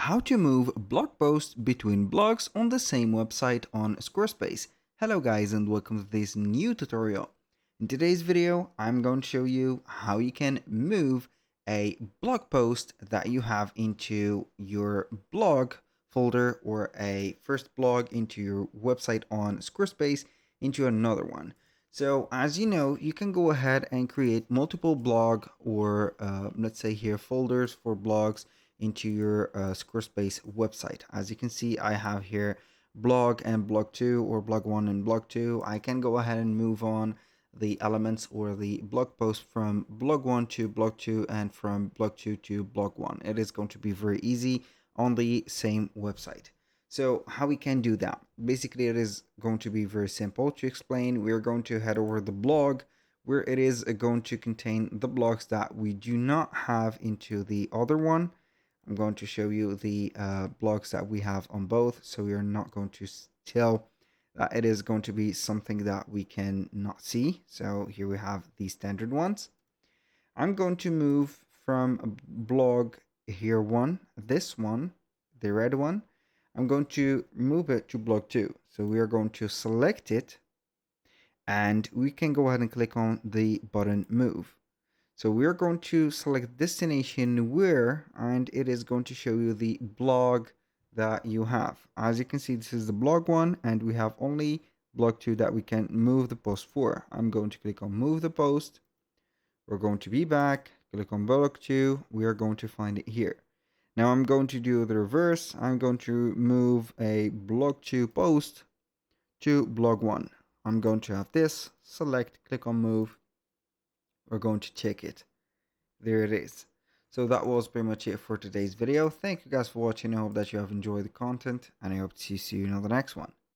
how to move blog posts between blogs on the same website on Squarespace. Hello guys and welcome to this new tutorial. In today's video, I'm going to show you how you can move a blog post that you have into your blog folder or a first blog into your website on Squarespace into another one. So as you know, you can go ahead and create multiple blog or let's say here folders for blogs into your Squarespace website. As you can see, I have here blog and blog 2 or blog 1 and blog 2. I can go ahead and move on the elements or the blog post from blog 1 to blog 2 and from blog 2 to blog 1. It is going to be very easy on the same website. So how we can do that? Basically, it is going to be very simple to explain. We're going to head over the blog where it is going to contain the blogs that we do not have into the other one. I'm going to show you the blogs that we have on both, so we are not going to tell that it is going to be something that we can not see. So here we have the standard ones. I'm going to move from blog here this one, the red one. I'm going to move it to blog 2. So we are going to select it and we can go ahead and click on the button move. So we're going to select destination where, and it is going to show you the blog that you have. As you can see, this is the blog 1 and we have only blog 2 that we can move the post for. I'm going to click on move the post. We're going to be back, click on blog 2. We are going to find it here. Now I'm going to do the reverse. I'm going to move a blog 2 post to blog 1. I'm going to have this, select, click on move. We're going to check it. There it is. So that was pretty much it for today's video. Thank you guys for watching. I hope that you have enjoyed the content and I hope to see you in the next one.